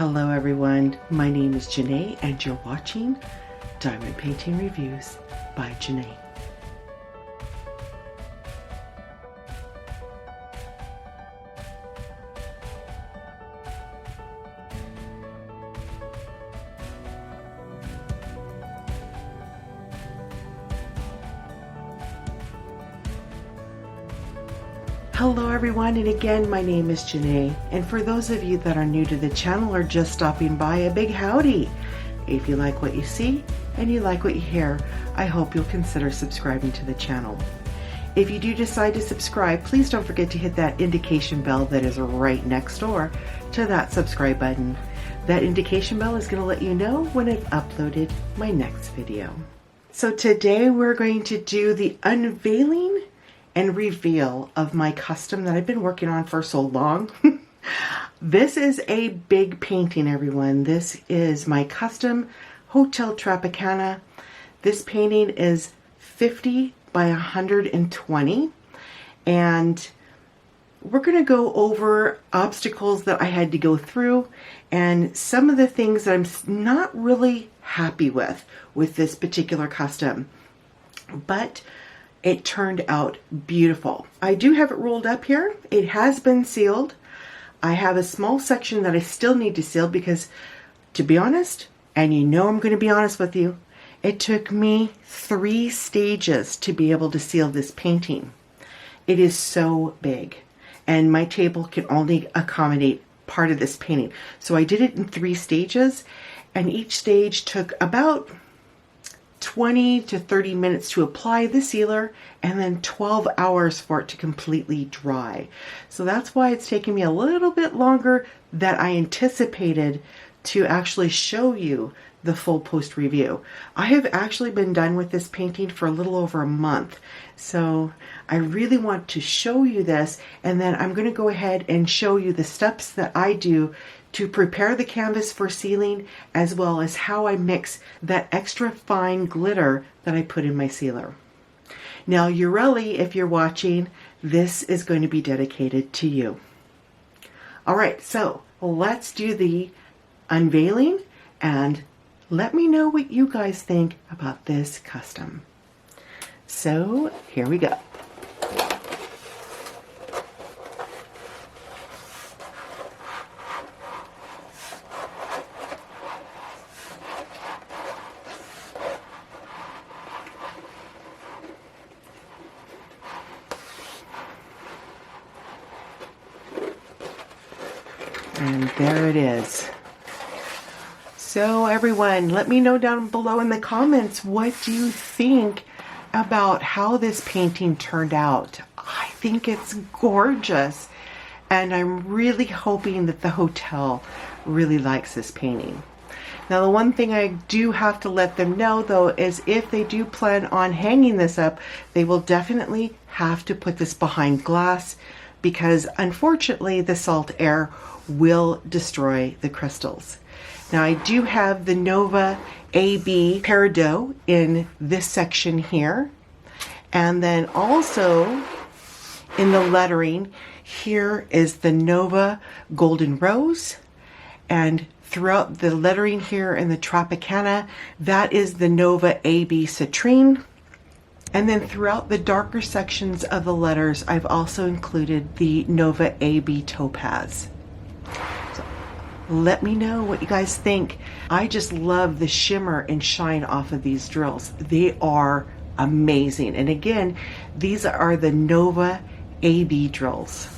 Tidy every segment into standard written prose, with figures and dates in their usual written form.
Hello everyone, my name is Jene and you're watching Diamond Painting Reviews by Jene. Hello everyone, and again my name is Jene, and for those of you that are new to the channel or just stopping by, a big howdy. If you like what you see and you like what you hear, I hope you'll consider subscribing to the channel. If you do decide to subscribe, please don't forget to hit that indication bell that is right next door to that subscribe button. That indication bell is going to let you know when I've uploaded my next video. So today we're going to do the unveiling and reveal of my custom that I've been working on for so long. This is a big painting, everyone. This is my custom Hotel Tropicana. This painting is 50 by 120, and we're going to go over obstacles that I had to go through and some of the things that I'm not really happy with this particular custom, but it turned out beautiful. I do have it rolled up here. It has been sealed. I have a small section that I still need to seal because, to be honest, and you know I'm going to be honest with you, it took me 3 stages to be able to seal this painting. It is so big, and my table can only accommodate part of this painting. So I did it in 3 stages, and each stage took about 20 to 30 minutes to apply the sealer and then 12 hours for it to completely dry. So that's why it's taken me a little bit longer than I anticipated to actually show you the full post review. I have actually been done with this painting for a little over a month. So I really want to show you this, and then I'm going to go ahead and show you the steps that I do to prepare the canvas for sealing, as well as how I mix that extra fine glitter that I put in my sealer. Now, Ureli, if you're watching, this is going to be dedicated to you. All right, so let's do the unveiling and let me know what you guys think about this custom. So here we go. And there it is. So everyone, let me know down below in the comments, what do you think about how this painting turned out? I think it's gorgeous, and I'm really hoping that the hotel really likes this painting. Now, the one thing I do have to let them know though is if they do plan on hanging this up, they will definitely have to put this behind glass, because unfortunately the salt air will destroy the crystals. Now, I do have the Nova AB Peridot in this section here, and then also in the lettering here is the Nova Golden Rose, and throughout the lettering here in the Tropicana, that is the Nova AB Citrine. And then throughout the darker sections of the letters, I've also included the Nova AB Topaz. So let me know what you guys think. I just love the shimmer and shine off of these drills. They are amazing. And again, these are the Nova AB drills.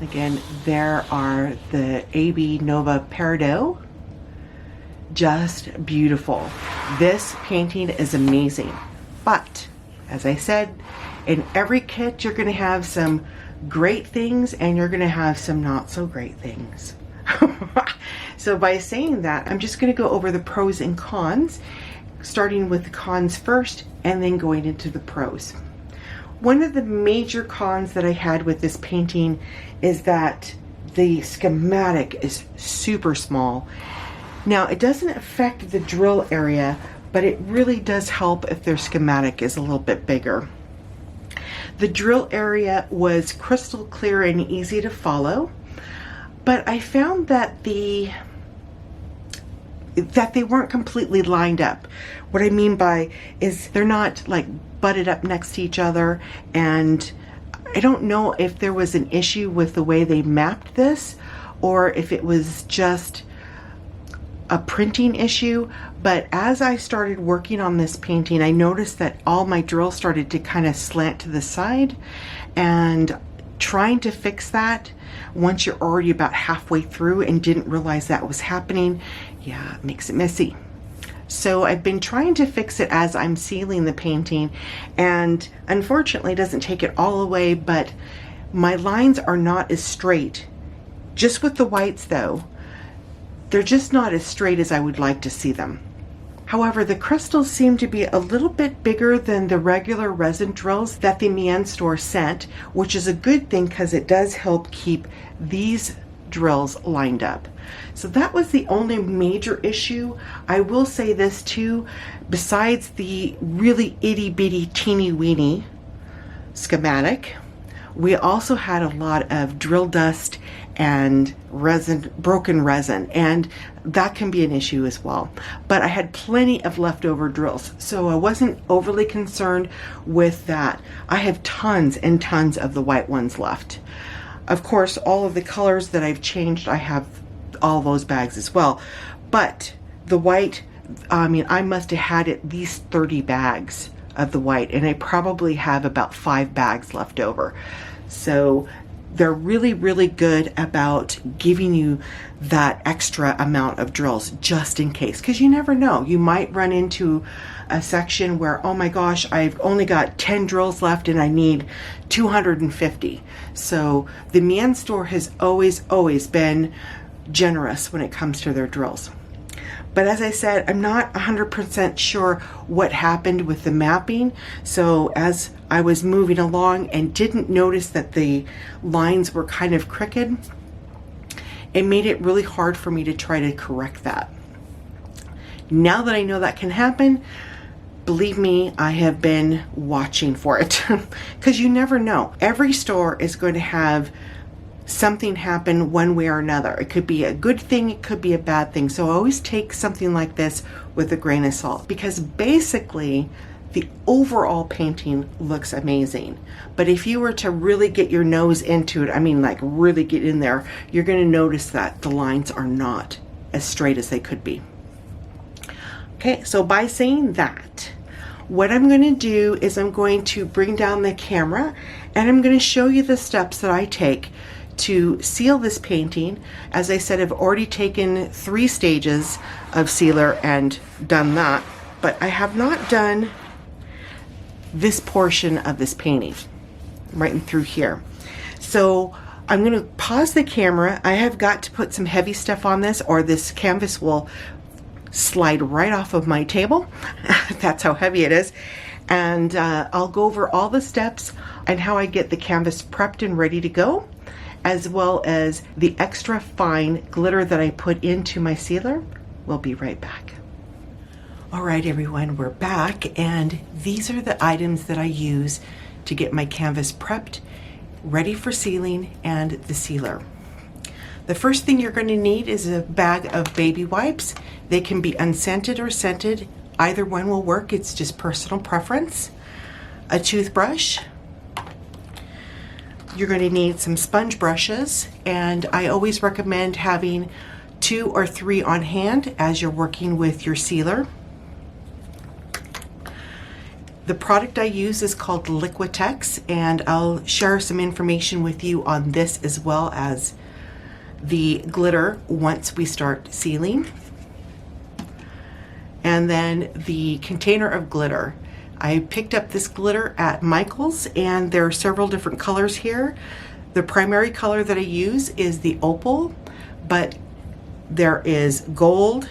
Again, there are the AB Nova Peridot. Just beautiful. This painting is amazing. But as I said, in every kit you're going to have some great things and you're going to have some not so great things. So by saying that, I'm just going to go over the pros and cons, starting with the cons first and then going into the pros. One of the major cons that I had with this painting is that the schematic is super small. Now, it doesn't affect the drill area, but it really does help if their schematic is a little bit bigger. The drill area was crystal clear and easy to follow, but I found that they weren't completely lined up. What I mean by is they're not like butted up next to each other, and I don't know if there was an issue with the way they mapped this or if it was just a printing issue. But as I started working on this painting, I noticed that all my drills started to kind of slant to the side, and trying to fix that once you're already about halfway through and didn't realize that was happening, yeah, it makes it messy. So I've been trying to fix it as I'm sealing the painting, and unfortunately it doesn't take it all away, but my lines are not as straight. Just with the whites though, they're just not as straight as I would like to see them. However, the crystals seem to be a little bit bigger than the regular resin drills that the Meian store sent, which is a good thing because it does help keep these drills lined up. So that was the only major issue. I will say this too, besides the really itty bitty teeny weeny schematic, we also had a lot of drill dust and resin, broken resin, and that can be an issue as well. But I had plenty of leftover drills, so I wasn't overly concerned with that. I have tons and tons of the white ones left. Of course, all of the colors that I've changed, I have all those bags as well. But the white, I mean, I must have had at least 30 bags of the white, and I probably have about 5 bags left over. So they're really, really good about giving you that extra amount of drills just in case, because you never know. You might run into a section where, oh my gosh, I've only got 10 drills left and I need 250. So the Meian store has always been generous when it comes to their drills. But as I said, I'm not 100% sure what happened with the mapping. So as I was moving along and didn't notice that the lines were kind of crooked, it made it really hard for me to try to correct that. Now that I know that can happen, believe me, I have been watching for it because you never know. Every store is going to have something happen one way or another. It could be a good thing, it could be a bad thing. So I always take something like this with a grain of salt, because basically the overall painting looks amazing. But if you were to really get your nose into it, I mean like really get in there, you're going to notice that the lines are not as straight as they could be. Okay, so by saying that, what I'm going to do is I'm going to bring down the camera and I'm going to show you the steps that I take to seal this painting. As I said, I've already taken 3 stages of sealer and done that, but I have not done this portion of this painting right in through here. So I'm going to pause the camera. I have got to put some heavy stuff on this or this canvas will slide right off of my table. That's how heavy it is. And I'll go over all the steps and how I get the canvas prepped and ready to go, as well as the extra fine glitter that I put into my sealer. We'll be right back. All right, everyone, we're back, and these are the items that I use to get my canvas prepped, ready for sealing, and the sealer. The first thing you're going to need is a bag of baby wipes. They can be unscented or scented. Either one will work. It's just personal preference. A toothbrush. You're going to need some sponge brushes, and I always recommend having 2 or 3 on hand as you're working with your sealer. The product I use is called Liquitex, and I'll share some information with you on this as well as the glitter once we start sealing. And then the container of glitter. I picked up this glitter at Michael's, and there are several different colors here. The primary color that I use is the opal, but there is gold,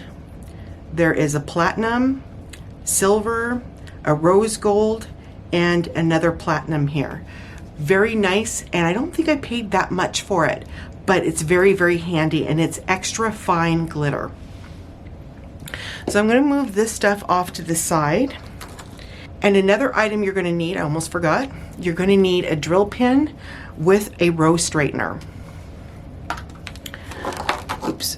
there is a platinum, silver, a rose gold, and another platinum here. Very nice, and I don't think I paid that much for it, but it's very, very handy, and it's extra fine glitter. So I'm going to move this stuff off to the side. And another item you're going to need, I almost forgot, you're going to need a drill pin with a row straightener. Oops.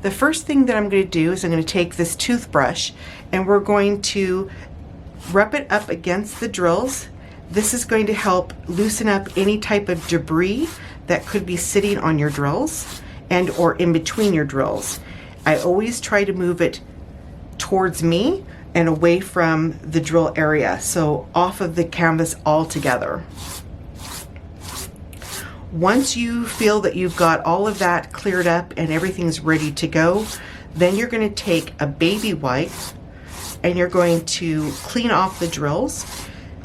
The first thing that I'm going to do is I'm going to take this toothbrush and we're going to rub it up against the drills. This is going to help loosen up any type of debris that could be sitting on your drills and or in between your drills. I always try to move it towards me and away from the drill area, so off of the canvas altogether. Once you feel that you've got all of that cleared up and everything's ready to go, then you're going to take a baby wipe and you're going to clean off the drills.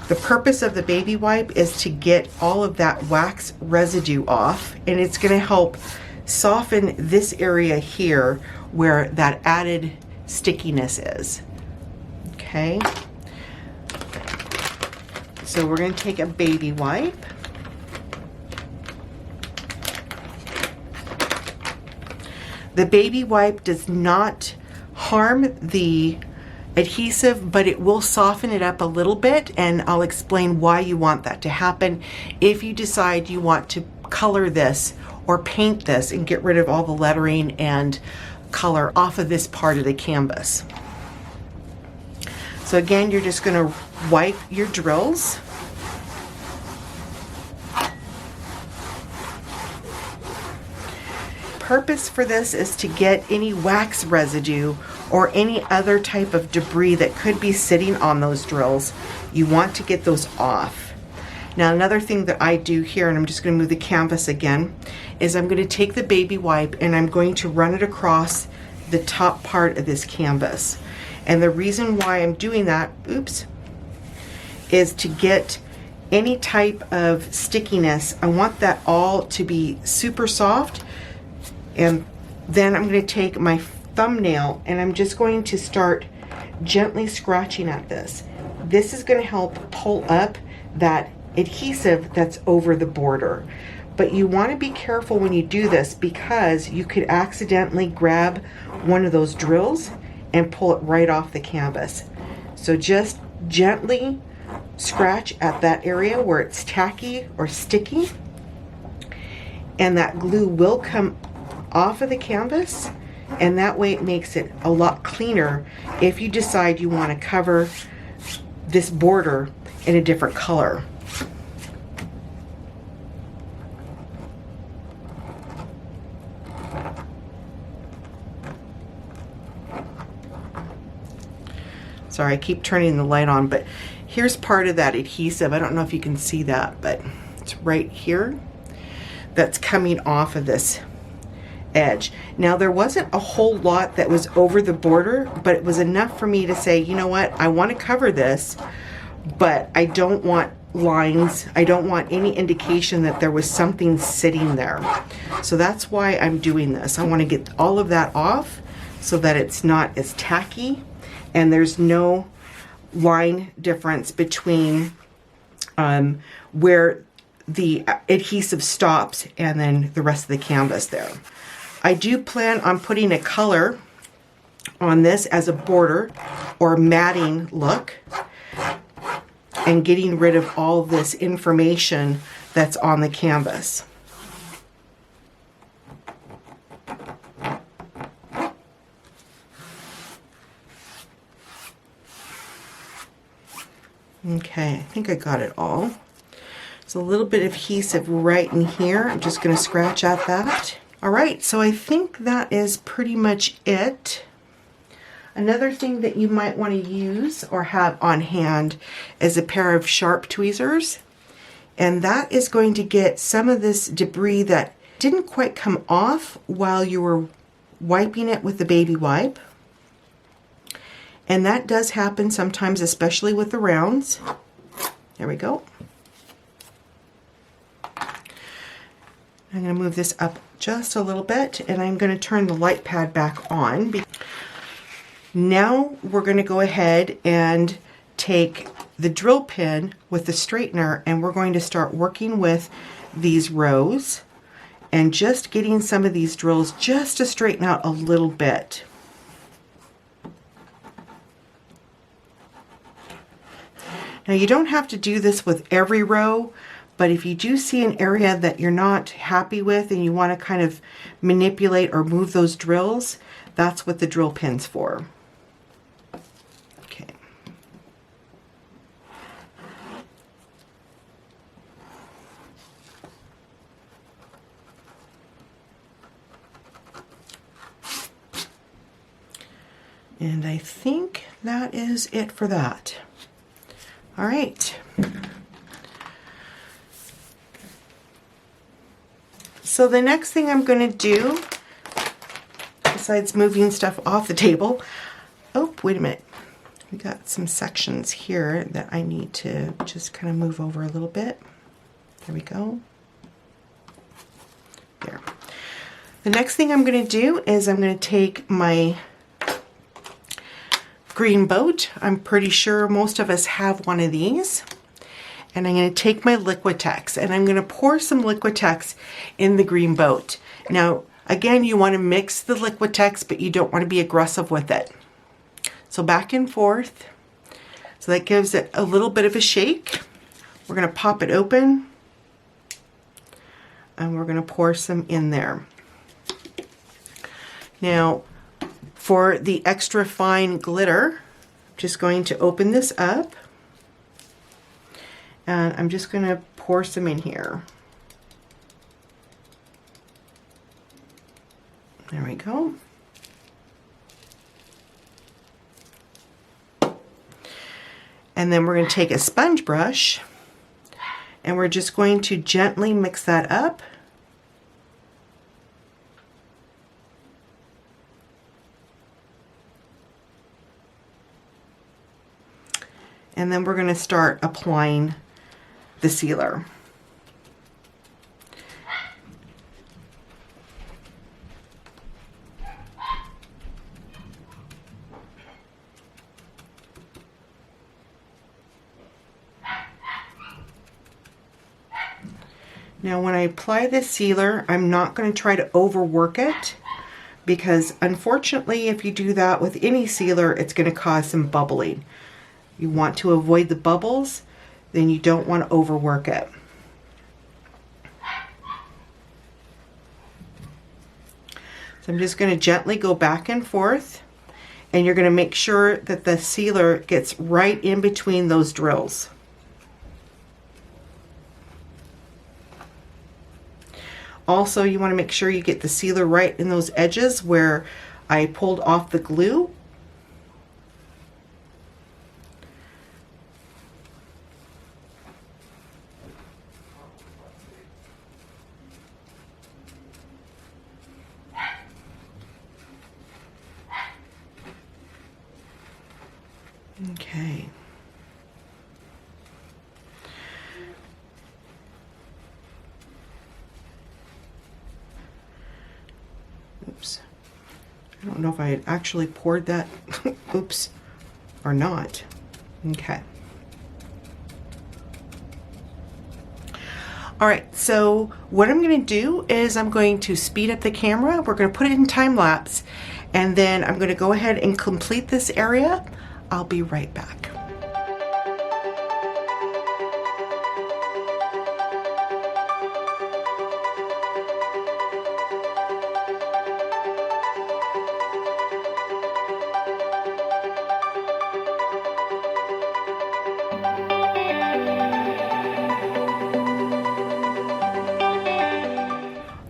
The purpose of the baby wipe is to get all of that wax residue off, and it's going to help soften this area here where that added stickiness is. Okay, so we're going to take a baby wipe. The baby wipe does not harm the adhesive, but it will soften it up a little bit, and I'll explain why you want that to happen if you decide you want to color this or paint this and get rid of all the lettering and color off of this part of the canvas. So again, you're just going to wipe your drills. Purpose for this is to get any wax residue or any other type of debris that could be sitting on those drills. You want to get those off. Now another thing that I do here, and I'm just going to move the canvas again, is I'm going to take the baby wipe and I'm going to run it across the top part of this canvas. And the reason why I'm doing that, oops, is to get any type of stickiness. I want that all to be super soft. And then I'm going to take my thumbnail and I'm just going to start gently scratching at this. This is going to help pull up that adhesive that's over the border. But you want to be careful when you do this, because you could accidentally grab one of those drills and pull it right off the canvas. So just gently scratch at that area where it's tacky or sticky, and that glue will come off of the canvas, and that way it makes it a lot cleaner if you decide you want to cover this border in a different color. Sorry, I keep turning the light on, but here's part of that adhesive. I don't know if you can see that, but it's right here that's coming off of this edge. Now there wasn't a whole lot that was over the border, but it was enough for me to say, you know what, I want to cover this, but I don't want lines. I don't want any indication that there was something sitting there. So that's why I'm doing this. I want to get all of that off so that it's not as tacky and there's no line difference between where the adhesive stops and then the rest of the canvas there. I do plan on putting a color on this as a border or matting look and getting rid of all this information that's on the canvas. Okay, I think I got it all. There's a little bit of adhesive right in here. I'm just going to scratch at that. All right, so I think that is pretty much it. Another thing that you might want to use or have on hand is a pair of sharp tweezers. And that is going to get some of this debris that didn't quite come off while you were wiping it with the baby wipe. And that does happen sometimes, especially with the rounds. There we go. I'm going to move this up just a little bit, and I'm going to turn the light pad back on. Now we're going to go ahead and take the drill pin with the straightener, and we're going to start working with these rows and just getting some of these drills just to straighten out a little bit. Now you don't have to do this with every row, but if you do see an area that you're not happy with and you want to kind of manipulate or move those drills, that's what the drill pin's for. Okay. And I think that is it for that. All right. So the next thing I'm going to do, besides moving stuff off the table, oh, wait a minute. We got some sections here that I need to just kind of move over a little bit. There we go. There. The next thing I'm going to do is I'm going to take my green boat. I'm pretty sure most of us have one of these. And I'm going to take my Liquitex and I'm going to pour some Liquitex in the green boat. Now, again, you want to mix the Liquitex, but you don't want to be aggressive with it. So back and forth. So that gives it a little bit of a shake. We're going to pop it open and we're going to pour some in there. Now, for the extra fine glitter, I'm just going to open this up and I'm just going to pour some in here. There we go. And then we're going to take a sponge brush and we're just going to gently mix that up. And then we're going to start applying the sealer. Now when I apply this sealer, I'm not going to try to overwork it because unfortunately if you do that with any sealer, it's going to cause some bubbling. You want to avoid the bubbles, then you don't want to overwork it. So I'm just going to gently go back and forth and you're going to make sure that the sealer gets right in between those drills. Also, you want to make sure you get the sealer right in those edges where I pulled off the glue. Okay. Oops. I don't know if I had actually poured that, oops, or not. Okay. All right, so what I'm going to do is I'm going to speed up the camera. We're going to put it in time lapse, and then I'm going to go ahead and complete this area. I'll be right back.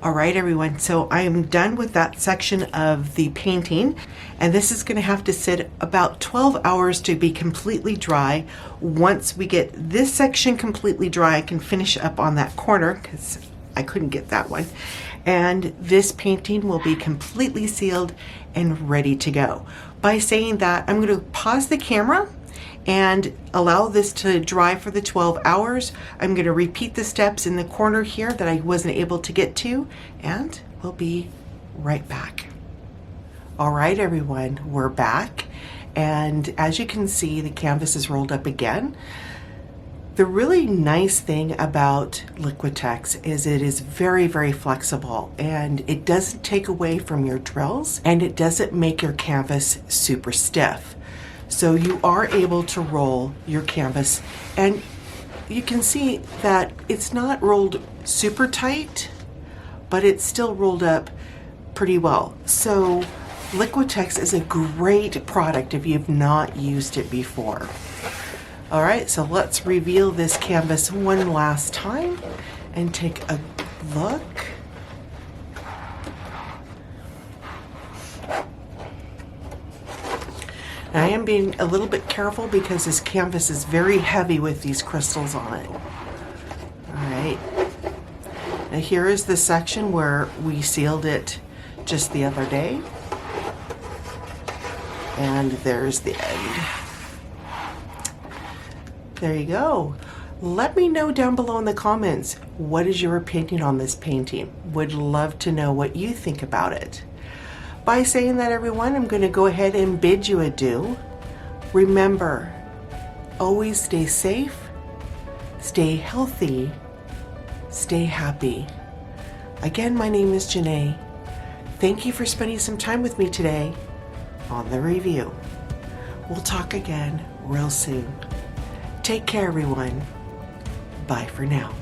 All right, everyone, so I am done with that section of the painting, and this is going to have to sit about 12 hours to be completely dry. Once we get this section completely dry, I can finish up on that corner because I couldn't get that one. And this painting will be completely sealed and ready to go. By saying that, I'm going to pause the camera and allow this to dry for the 12 hours. I'm going to repeat the steps in the corner here that I wasn't able to get to, and we'll be right back. All right, everyone, we're back. And as you can see, the canvas is rolled up again. The really nice thing about Liquitex is it is very, very flexible, and it doesn't take away from your drills, and it doesn't make your canvas super stiff. So you are able to roll your canvas, and you can see that it's not rolled super tight, but it's still rolled up pretty well. So Liquitex is a great product if you've not used it before. All right, so let's reveal this canvas one last time and take a look. Now, I am being a little bit careful because this canvas is very heavy with these crystals on it. All right. Now here is the section where we sealed it just the other day. And there's the end. There you go. Let me know down below in the comments, what is your opinion on this painting? Would love to know what you think about it. By saying that, everyone, I'm going to go ahead and bid you adieu. Remember, always stay safe, stay healthy, stay happy. Again, my name is Jene. Thank you for spending some time with me today on the review. We'll talk again real soon. Take care, everyone. Bye for now.